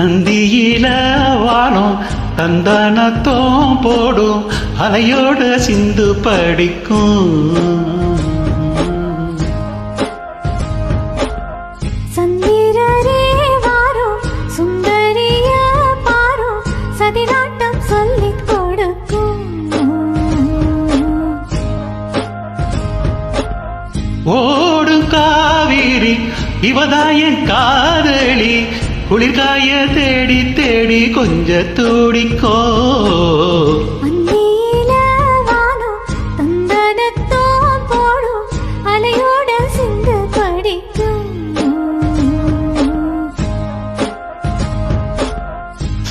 அந்தியில வானம் தந்தானத்தோம் போடும் அலையோட சிந்து படிக்கும். சந்திரரே வாரும் சுந்தரிய பாரும் சதிராட்டம் சொல்லிக் கொடுக்கும். ஓடும் காவிரி இவதாயன் காதலி குளிர்காய தேடி தேடி கொஞ்ச தூடிக்கோ. அந்தியில வானம் தந்தனத்தோம் போடும் அலையோட சிந்து படிக்கும்.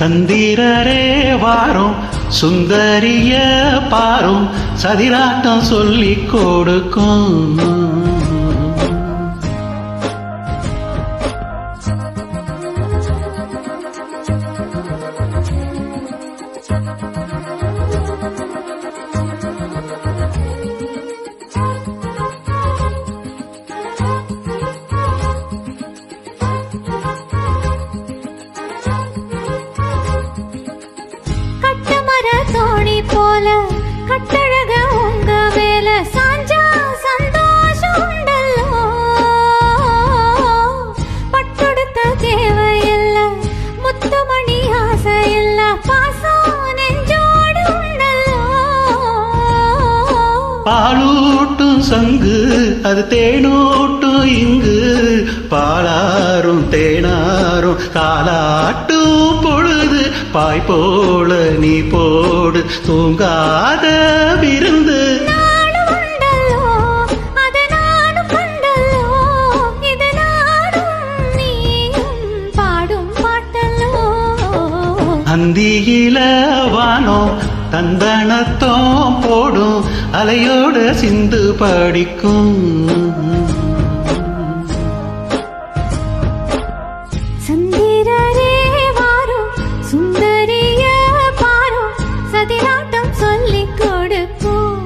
சந்திரரே வாரும் சுந்தரிய பாரும் சதிராட்டம் சொல்லிக் கொடுக்கும். கட்டமர தோணி போல கட்டழக உங்க மேல சாஞ்சா சந்தோஷம் உண்டல்லோ. பட்டொடுத்த தேவையில்ல முத்துமணி ஆசையில்ல பாசம் நெஞ்சோடு உண்டல்லோ. பாலூட்டும் சங்கு அது தேனூட்டும் இங்கு பாலாரும் தேனாரும் காலாட்டும் பொழுது பாய் போல நீ போடு தூங்காத விருந்து. நானும் உண்டல்லோ அது நானும் கண்டல்லோ இது நானும் நீயும் பாடும் பாட்டல்லோ. அந்தியில வானம் தந்தனத்தோம் போடும் அலையோட சிந்து படிக்கும். சந்திரரே வாரும் சுந்தரிய பாரும் சதிராட்டம் சொல்லிக் கொடுக்கும்.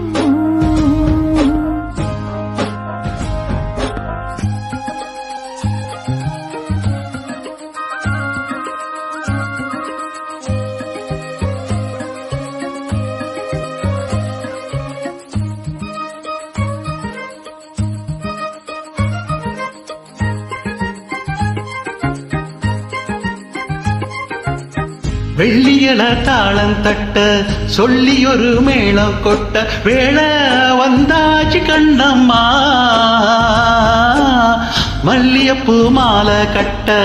வெள்ளியல தாளம் தட்ட சொல்லி ஒரு மேளம் கொட்ட வேளை வந்தாச்சு கண்ணம்மா. மல்லியப்பூ மாலை கட்ட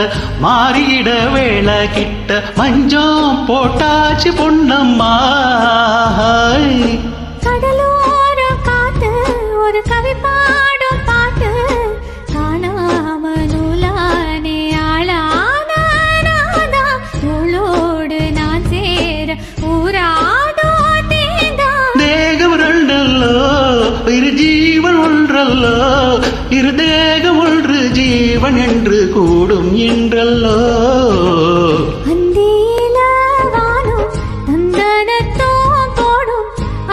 மாறிட வேளை கிட்ட மஞ்சம் போட்டாச்சு பொன்னம்மா. கடலோர காத்து ஒரு கவி பாடும் பாட்டு காணாம நூலானே ஆளான நாதா. தோளோடு நான் சேர ஊராதோ தேதா. தேகம் ரெண்டல்லோ இரு ஜீவன் ஒன்றல்லோ இரு தேகம் ஒன்று ஜீவன் என்று கூடும் என்றல்லோ. அந்தியில வானம் தந்தனத்தோம் போடும்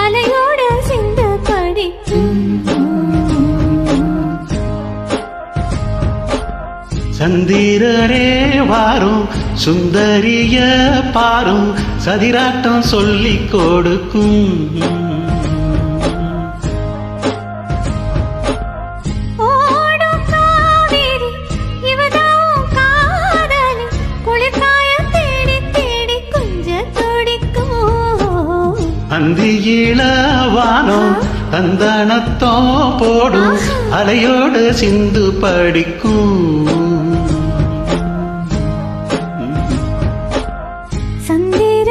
அலையோட சிந்து படிக்கும். சந்திரரே வாரும் சுந்தரிய பாரும் சதிராட்டம் சொல்லிக் கொடுக்கும். ஓடும் காவிரி இவதான் காதலி குளிர்காய தேடி தேடி கொஞ்ச துடிக்கும். அந்தியில வானம் தந்தனத்தோ போடும் அலையோட சிந்து படிக்கும். சந்திர